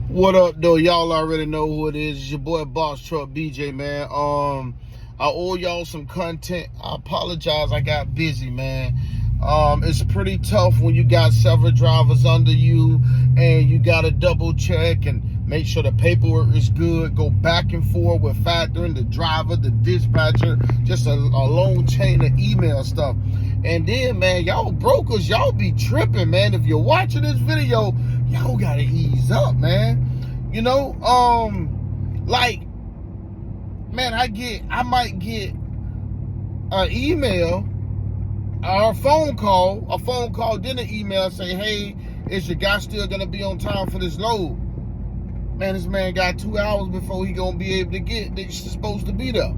What up, though? Y'all already know who it is. It's your boy BoxTruckbj, man. I owe y'all some content. I apologize. I got busy, man. It's pretty tough when you got several drivers under you and you got to double check and make sure the paperwork is good. Go back and forth with factoring, the driver, the dispatcher, just a long chain of email stuff. And then, man, y'all brokers, y'all be tripping, man. If you're watching this video, y'all gotta ease up, man. You know, like, man, I might get an email or a phone call, then an email say, hey, is your guy still gonna be on time for this load? Man, this man got 2 hours before he gonna be able to get that she's supposed to be there.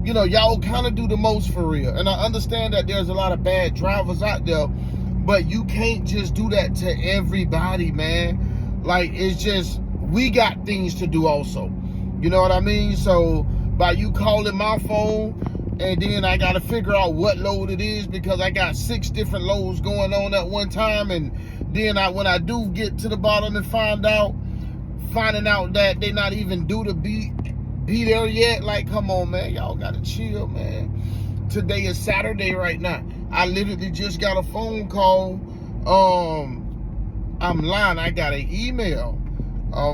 You know, y'all kind of do the most for real. And I understand that there's a lot of bad drivers out there, but you can't just do that to everybody, man. Like, it's just, we got things to do also. You know what I mean? So by you calling my phone, and then I got to figure out what load it is because I got 6 different loads going on at one time. And then when I do get to the bottom and finding out that they not even due to be there yet, like, come on, man, y'all gotta chill, man. Today is Saturday right now. I literally just got a phone call. I'm lying, I got an email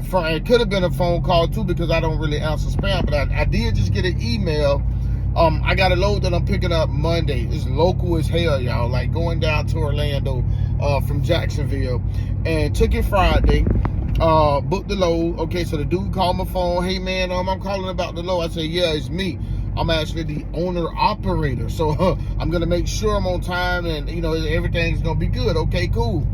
from, it could have been a phone call too because I don't really answer spam, but I did just get an email. I got a load that I'm picking up Monday. It's local as hell, y'all, like going down to Orlando from Jacksonville, and took it Friday. Booked the load. Okay, so the dude called my phone. Hey, man, I'm calling about the load. I said, yeah, it's me. I'm actually the owner operator. So I'm going to make sure I'm on time and, you know, everything's going to be good. Okay, cool.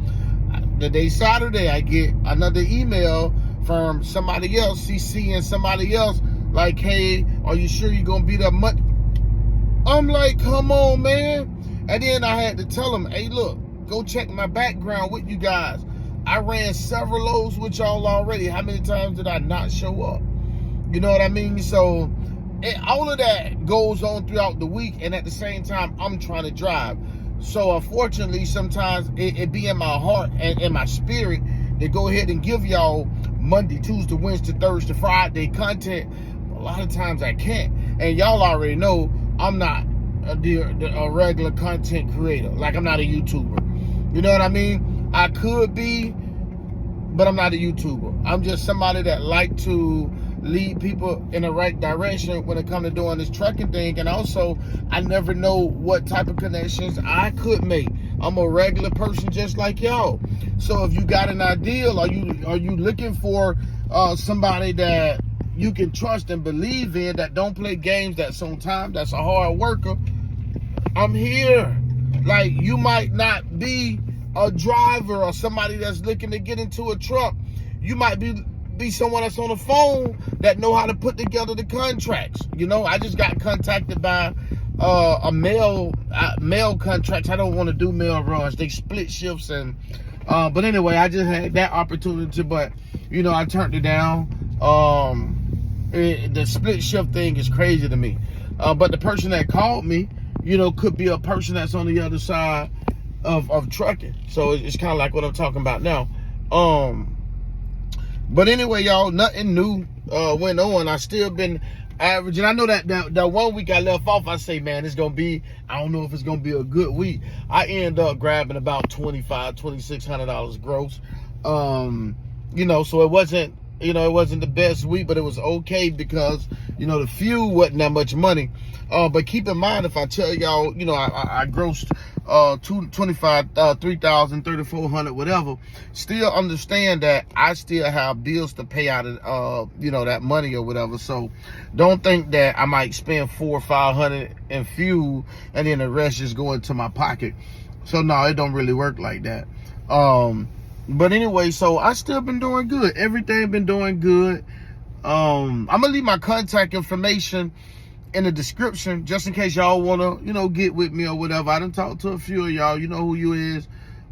The day Saturday, I get another email from somebody else, CCing somebody else, like, hey, are you sure you're going to be there Monday? I'm like, come on, man. And then I had to tell him, hey, look, go check my background with you guys. I ran several loads with y'all already. How many times did I not show up? You know what I mean? So all of that goes on throughout the week, and at the same time, I'm trying to drive. So unfortunately, sometimes it be in my heart and in my spirit to go ahead and give y'all Monday, Tuesday, Wednesday, Thursday, Friday content. A lot of times I can't. And y'all already know I'm not a regular content creator. Like, I'm not a YouTuber. You know what I mean? I could be, but I'm not a YouTuber. I'm just somebody that like to lead people in the right direction when it comes to doing this trucking thing. And also, I never know what type of connections I could make. I'm a regular person just like y'all. So if you got an idea, are you looking for somebody that you can trust and believe in, that don't play games, that's on time, that's a hard worker, I'm here. Like, you might not be a driver or somebody that's looking to get into a truck. You might be someone that's on the phone that know how to put together the contracts. You know, I just got contacted by a mail contracts. I don't want to do mail runs. They split shifts, and but anyway, I just had that opportunity, but you know, I turned it down. The split shift thing is crazy to me. But the person that called me, you know, could be a person that's on the other side of trucking. So it's kind of like what I'm talking about now. But anyway, y'all, nothing new went on. I still been averaging. I know that 1 week I left off, I say, man, it's gonna be, I don't know if it's gonna be a good week. I end up grabbing about $2,600 gross. You know, so it wasn't, you know, it wasn't the best week, but it was okay because, you know, the fuel wasn't that much money. But keep in mind, if I tell y'all, you know, I grossed 3,000, 3,400, whatever, still understand that I still have bills to pay out of, you know, that money or whatever. So don't think that I might spend 400 or 500 in fuel and then the rest just go into my pocket. So no, it don't really work like that. But anyway, so I still been doing good. Everything been doing good. I'm gonna leave my contact information in the description just in case y'all wanna, you know, get with me or whatever. I done talked to a few of y'all. You know who you is.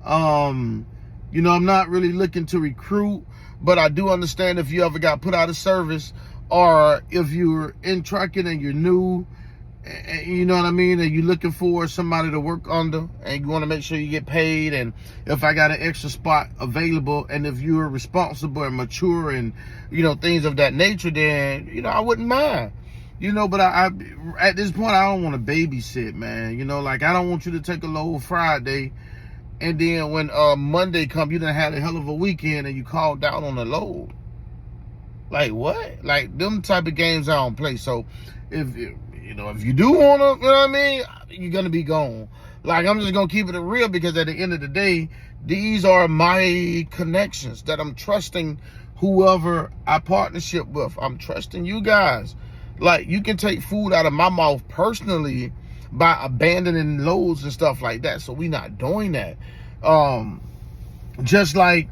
You know, I'm not really looking to recruit, but I do understand if you ever got put out of service, or if you're in trucking and you're new you know what I mean, and you're looking for somebody to work under, and you want to make sure you get paid, and if I got an extra spot available, and if you're responsible and mature and, you know, things of that nature, then, you know, I wouldn't mind. You know, but I at this point, I don't want to babysit, man. You know, like, I don't want you to take a load Friday, and then when Monday come, you done had a hell of a weekend, and you called down on the load. Like, what? Like, them type of games I don't play. So, if you do want to, you know what I mean, you're going to be gone. Like, I'm just going to keep it real, because at the end of the day, these are my connections that I'm trusting whoever I partnership with. I'm trusting you guys. Like, you can take food out of my mouth personally by abandoning loads and stuff like that. So we not doing that. Just like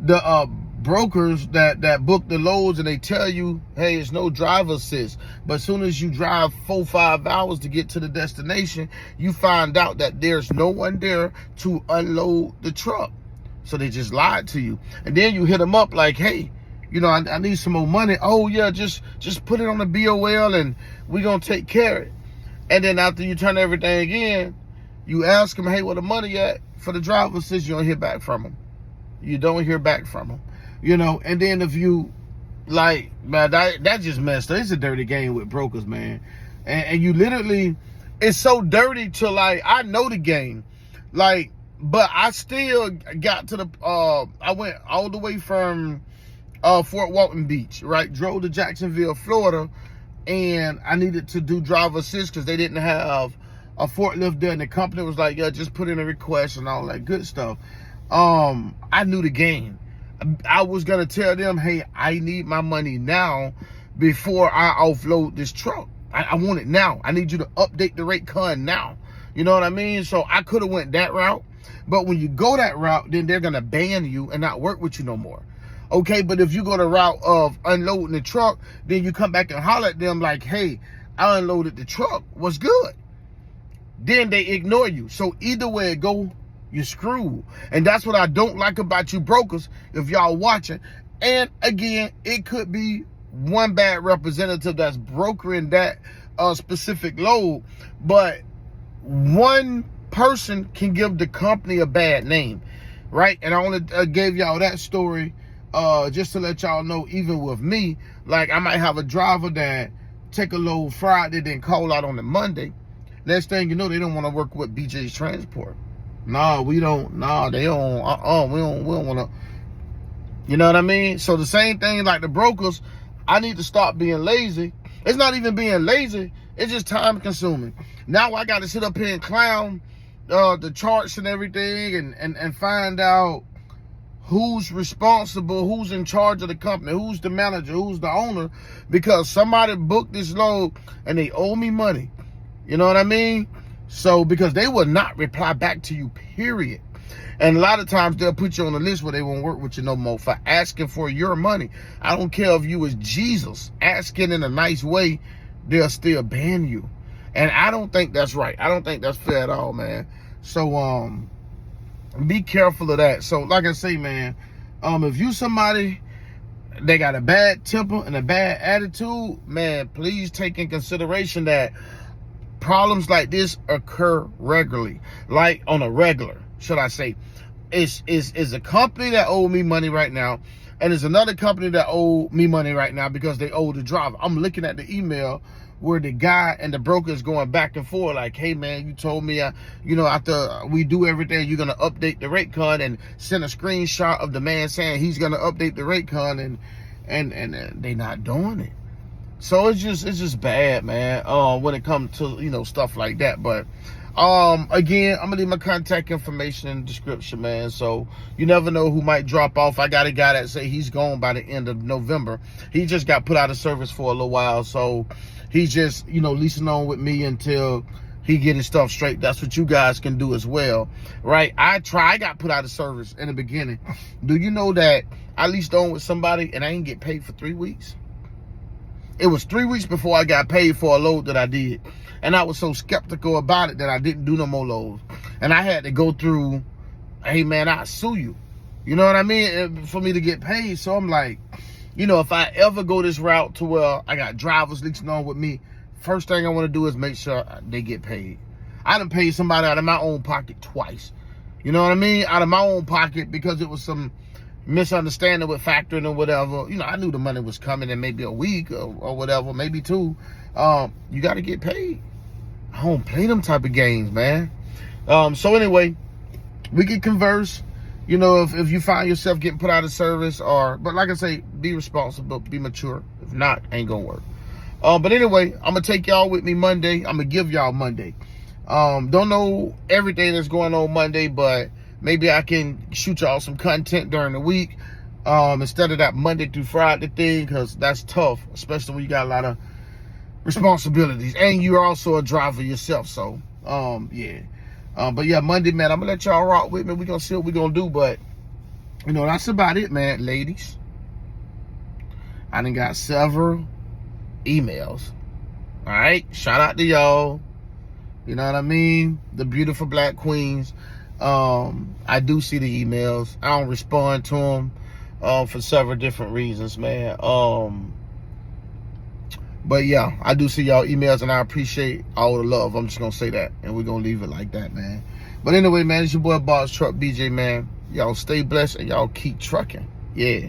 the brokers that book the loads, and they tell you, hey, it's no driver assist, but as soon as you drive 4-5 hours to get to the destination, you find out that there's no one there to unload the truck. So they just lied to you, and then you hit them up like, hey, you know, I need some more money. Oh yeah, just put it on the BOL and we're gonna take care of it. And then after you turn everything in, you ask them, hey, where the money at for the driver assist? You don't hear back from them. You don't hear back from them. You know, and then if you, like, man, that just messed up. It's a dirty game with brokers, man. And you literally, it's so dirty to, like, I know the game. Like, but I still got to the, I went all the way from Fort Walton Beach, right? Drove to Jacksonville, Florida, and I needed to do driver assist because they didn't have a forklift there, and the company was like, yeah, just put in a request and all that good stuff. I knew the game. I was gonna tell them, hey, I need my money now before I offload this truck. I want it now. I need you to update the rate con now. You know what I mean? So I could have went that route, but when you go that route, then they're gonna ban you and not work with you no more. Okay, but if you go the route of unloading the truck, then you come back and holler at them like, hey, I unloaded the truck. What's good? Then they ignore you. So either way it go, you're screwed. And that's what I don't like about you brokers, if y'all watching. And again, it could be one bad representative that's brokering that specific load, but one person can give the company a bad name, right? And I only gave y'all that story just to let y'all know, even with me, like, I might have a driver that take a load Friday, then call out on the Monday. Next thing you know, they don't want to work with BJ's Transport. No, we don't. No, they don't. We don't want to. You know what I mean? So the same thing like the brokers, I need to stop being lazy. It's not even being lazy. It's just time consuming. Now I got to sit up here and clown the charts and everything, and find out who's responsible, who's in charge of the company, who's the manager, who's the owner, because somebody booked this load and they owe me money. You know what I mean? So, because they will not reply back to you, period. And a lot of times they'll put you on the list where they won't work with you no more for asking for your money. I don't care if you was Jesus. Asking in a nice way, they'll still ban you. And I don't think that's right. I don't think that's fair at all, man. So, be careful of that. So, like I say, man, if you somebody they got a bad temper and a bad attitude, man, please take in consideration that problems like this occur regularly, like on a regular, should I say. Is a company that owe me money right now, and there's another company that owe me money right now because they owe the driver. I'm looking at the email where the guy and the broker is going back and forth like, hey man, you told me, you know, after we do everything, you're gonna update the rate card, and send a screenshot of the man saying he's gonna update the rate card, and they not doing it. So it's just bad, man, when it comes to, you know, stuff like that. But again, I'm gonna leave my contact information in the description, man. So you never know who might drop off. I got a guy that say he's gone by the end of November. He just got put out of service for a little while, so he's just, you know, leasing on with me until he get his stuff straight. That's what you guys can do as well, right? I got put out of service in the beginning. Do you know that I leased on with somebody and I didn't get paid for 3 weeks? It was 3 weeks before I got paid for a load that I did. And I was so skeptical about it that I didn't do no more loads. And I had to go through, hey man, I'll sue you. You know what I mean? For me to get paid. So I'm like, you know, if I ever go this route to where I got drivers leasing on with me first thing I want to do is make sure they get paid. I done paid somebody out of my own pocket twice. You know what I mean? Out of my own pocket, because it was some misunderstanding with factoring or whatever. You know, I knew the money was coming in maybe a week or whatever, maybe 2. You got to get paid. I don't play them type of games, man. So anyway, we can converse. You know, if you find yourself getting put out of service, but like I say, be responsible, be mature. If not, ain't gonna work. But anyway, I'm gonna take y'all with me Monday. I'm gonna give y'all Monday. Don't know everything that's going on Monday, but maybe I can shoot y'all some content during the week, instead of that Monday through Friday thing, because that's tough, especially when you got a lot of responsibilities and you're also a driver yourself. So yeah. But yeah, Monday, man, I'm gonna let y'all rock with me. We're gonna see what we're gonna do, but you know, that's about it, man. Ladies, I done got several emails. All right, shout out to y'all. You know what I mean? The beautiful black queens. I do see the emails. I don't respond to them for several different reasons, man. But yeah, I do see y'all emails, and I appreciate all the love. I'm just gonna say that, and we're gonna leave it like that, man. But anyway, man, it's your boy BoxTruckbj, man. Y'all stay blessed and y'all keep trucking. Yeah.